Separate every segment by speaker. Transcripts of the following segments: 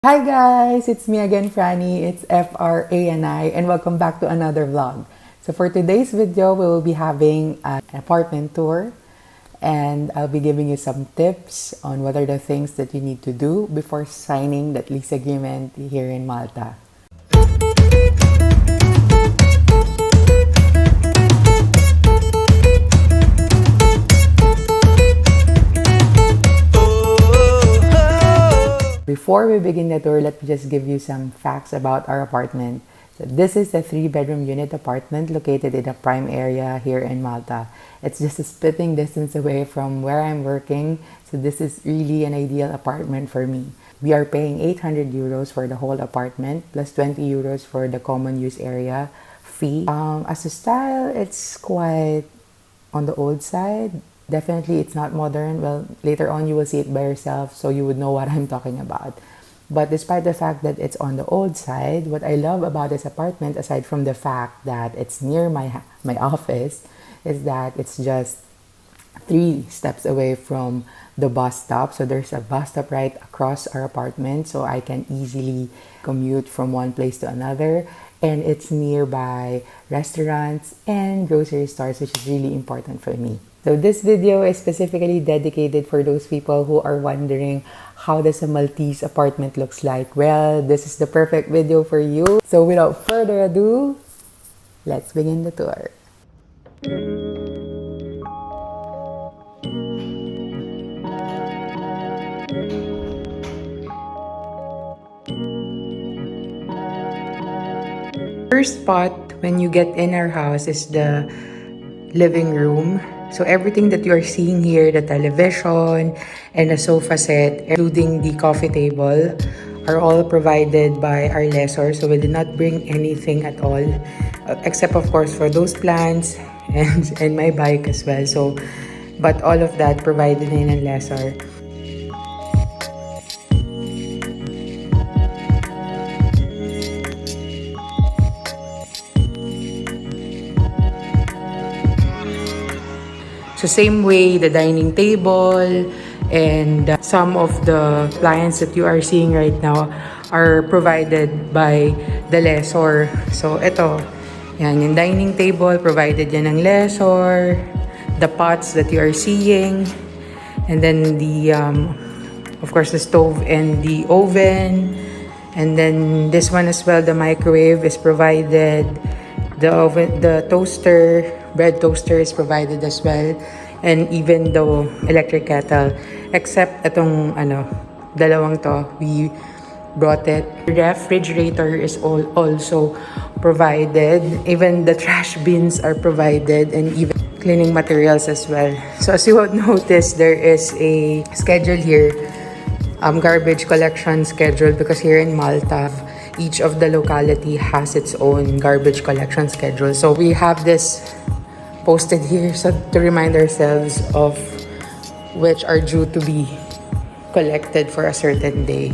Speaker 1: Hi guys, it's me again, Franny. It's FRANI, and welcome back to another vlog. So for today's video, we will be having an apartment tour, and I'll be giving you some tips on what are the things that you need to do before signing that lease agreement here in Malta. Before we begin the tour, let me just give you some facts about our apartment. So this is a 3-bedroom unit apartment located in a prime area here in Malta. It's just a spitting distance away from where I'm working, so this is really an ideal apartment for me. We are paying 800 euros for the whole apartment, plus 20 euros for the common use area fee. As a style, it's quite on the old side. Definitely, it's not modern. Well, later on, you will see it by yourself, so you would know what I'm talking about. But despite the fact that it's on the old side, what I love about this apartment, aside from the fact that it's near my office, is that it's just 3 steps away from the bus stop. So there's a bus stop right across our apartment, so I can easily commute from one place to another. And it's nearby restaurants and grocery stores, which is really important for me. So this video is specifically dedicated for those people who are wondering how does a Maltese apartment looks like. Well, this is the perfect video for you. So without further ado, let's begin the tour. First spot when you get in our house is the living room. So everything that you are seeing here, the television and the sofa set, including the coffee table, are all provided by our lessor. So we did not bring anything at all, except of course for those plants and my bike as well. So, but all of that provided in a lessor. So same way, the dining table and some of the appliances that you are seeing right now are provided by the lessor. So ito, yan, yung dining table, provided yan ng lessor. The pots that you are seeing. And then the, of course, the stove and the oven. And then this one as well, the microwave is provided. The oven, the toaster, bread toaster is provided as well, and even the electric kettle, except itong dalawang to, we brought it. The refrigerator is also provided. Even the trash bins are provided, and even cleaning materials as well. So as you would notice, there is a schedule here, garbage collection schedule, because here in Malta, each of the locality has its own garbage collection schedule. So we have this posted here so to remind ourselves of which are due to be collected for a certain day.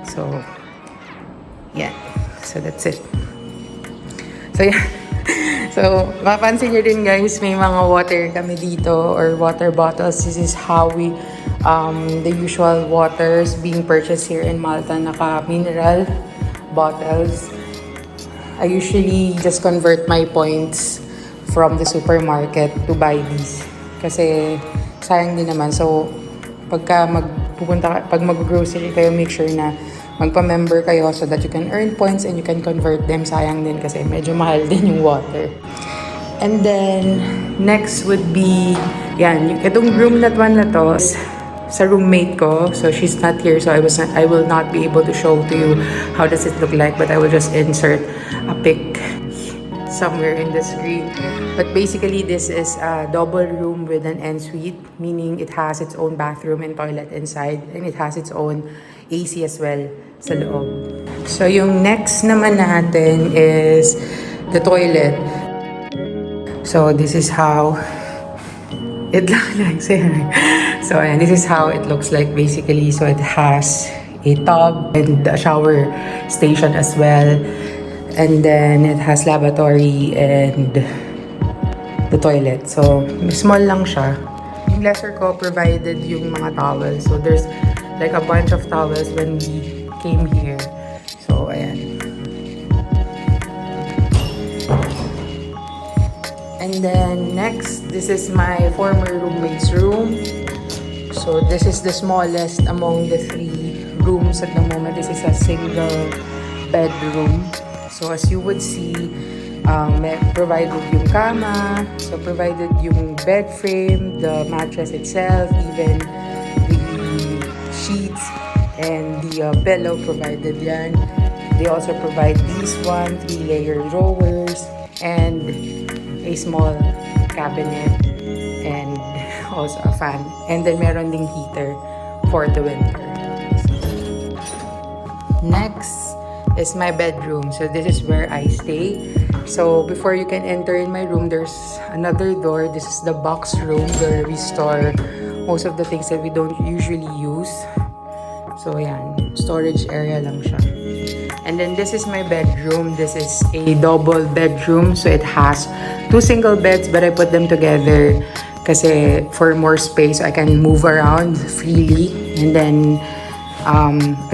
Speaker 1: So yeah, so that's it. So yeah. So, mapansin nyo din guys, may mga water kami dito or water bottles. This is how we, the usual waters being purchased here in Malta, naka-mineral bottles. I usually just convert my points from the supermarket to buy these. Kasi sayang din naman. So, pag mag-grocery kayo, make sure na magpa-member kayo so that you can earn points and you can convert them. Sayang din kasi medyo mahal din yung water. And then, next would be, yan, itong room na to, sa roommate ko. So, she's not here, so I will not be able to show to you how does it look like, but I will just insert a pic somewhere in the screen. But basically, this is a double room with an ensuite, meaning it has its own bathroom and toilet inside, and it has its own AC as well sa loob. So, yung next naman natin is the toilet. So, this is how it looks like. So, and this is how it looks like basically. So, it has a tub and a shower station as well. and then it has lavatory and the toilet. So, small lang siya. Yung lesser ko provided yung mga towels. So, there's like a bunch of towels when we came here. So, ayan. And then, next, this is my former roommate's room. So, this is the smallest among the 3 rooms at the moment. This is a single bedroom. So, as you would see, provided yung kama, so provided yung bed frame, the mattress itself, even the sheets and the pillow provided yan. They also provide these 3-layer drawers and a small cabinet and also a fan. And then meron ding heater for the winter. Next is my bedroom. So this is where I stay. So before you can enter in my room, there's another door. This is the box room where we store most of the things that we don't usually use. So yan, storage area lang siya. And then this is my bedroom. This is a double bedroom. So it has 2 single beds, but I put them together kasi for more space, I can move around freely. And then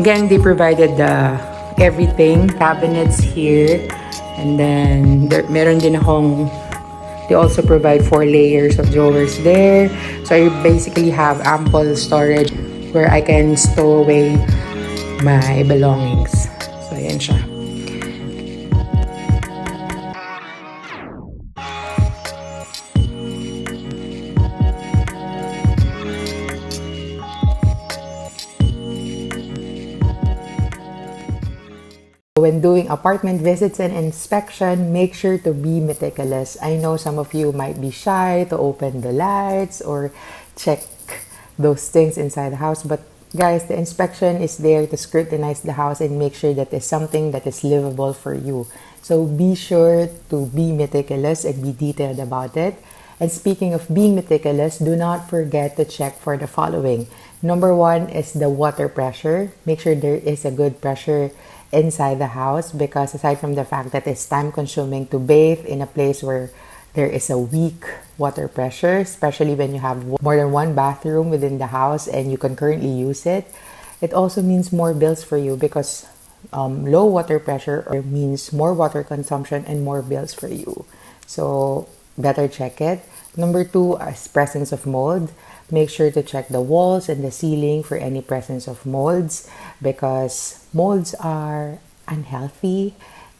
Speaker 1: again, they provided everything, cabinets here, and then meron din akong, they also provide 4 layers of drawers there. So I basically have ample storage where I can stow away my belongings. So ayan siya. When doing apartment visits and inspection, make sure to be meticulous. I know some of you might be shy to open the lights or check those things inside the house, but guys, the inspection is there to scrutinize the house and make sure that it's something that is livable for you. So be sure to be meticulous and be detailed about it. And speaking of being meticulous, do not forget to check for the following. Number 1 is the water pressure. Make sure there is a good pressure inside the house, because aside from the fact that it's time consuming to bathe in a place where there is a weak water pressure, especially when you have more than 1 bathroom within the house and you can currently use it, it also means more bills for you, because low water pressure means more water consumption and more bills for you. So better check it. Number 2 is presence of mold. Make sure to check the walls and the ceiling for any presence of molds, because molds are unhealthy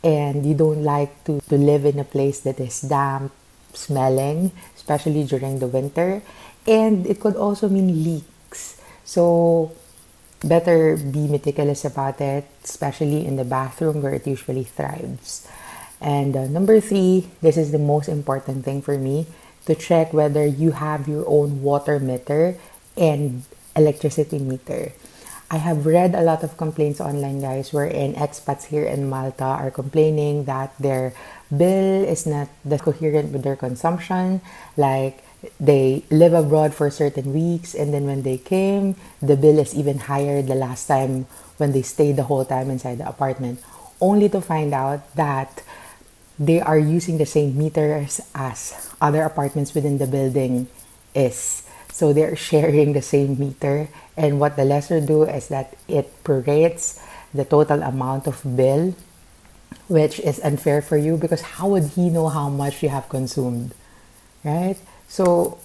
Speaker 1: and you don't like to live in a place that is damp, smelling, especially during the winter. And it could also mean leaks. So better be meticulous about it, especially in the bathroom where it usually thrives. And number 3, this is the most important thing for me, to check whether you have your own water meter and electricity meter. I have read a lot of complaints online, guys, wherein expats here in Malta are complaining that their bill is not that coherent with their consumption. Like, they live abroad for certain weeks, and then when they came, the bill is even higher the last time when they stayed the whole time inside the apartment, only to find out that they are using the same meters as other apartments within the building is. So they're sharing the same meter, and what the lessor do is that it prorates the total amount of bill, which is unfair for you, because how would he know how much you have consumed, right? So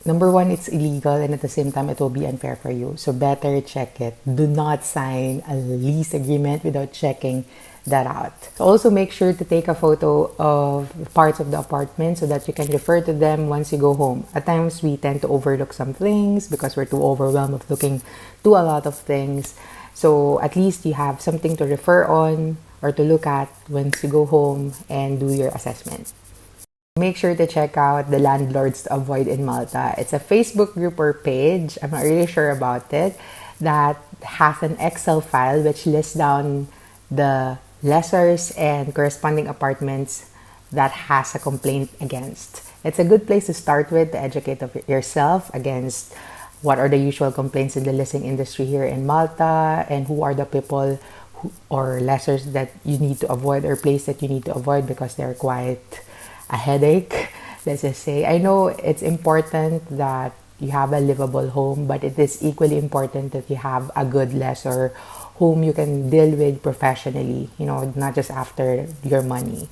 Speaker 1: number 1, it's illegal, and at the same time, it will be unfair for you. So better check it. Do not sign a lease agreement without checking that out. Also, make sure to take a photo of parts of the apartment so that you can refer to them once you go home. At times, we tend to overlook some things because we're too overwhelmed of looking to a lot of things. So at least you have something to refer on or to look at once you go home and do your assessment. Make sure to check out the Landlords to Avoid in Malta. It's a Facebook group or page, I'm not really sure about it, that has an Excel file which lists down the lessors and corresponding apartments that has a complaint against. It's a good place to start with to educate yourself against what are the usual complaints in the leasing industry here in Malta and who are the people or lessors that you need to avoid, or place that you need to avoid because they're quite a headache. Let's just say, I know it's important that you have a livable home, but it is equally important that you have a good lessor whom you can deal with professionally, not just after your money.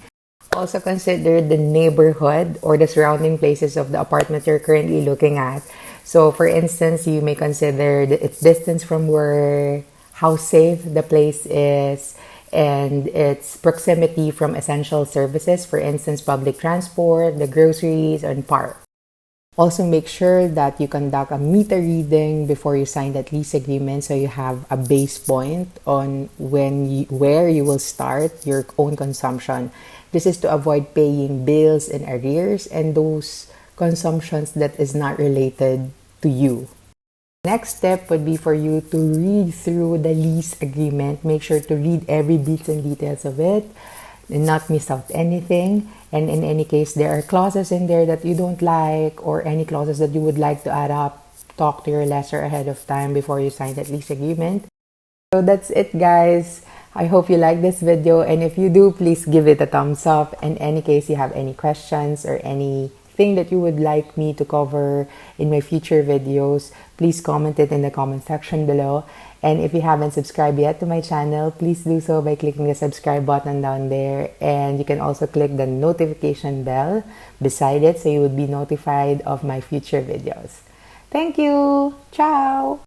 Speaker 1: Also consider the neighborhood or the surrounding places of the apartment you're currently looking at. So for instance, you may consider its distance from work, how safe the place is, and its proximity from essential services, for instance, public transport, the groceries, and park. Also, make sure that you conduct a meter reading before you sign that lease agreement, so you have a base point on where you will start your own consumption. This is to avoid paying bills in arrears and those consumptions that is not related to you. Next step would be for you to read through the lease agreement. Make sure to read every bits and details of it and not miss out anything. And in any case, there are clauses in there that you don't like, or any clauses that you would like to add up. Talk to your lessor ahead of time before you sign that lease agreement. So that's it, guys. I hope you like this video, and if you do, please give it a thumbs up. In any case, you have any questions or anything that you would like me to cover in my future videos, please comment it in the comment section below. And if you haven't subscribed yet to my channel, please do so by clicking the subscribe button down there. And you can also click the notification bell beside it so you would be notified of my future videos. Thank you! Ciao!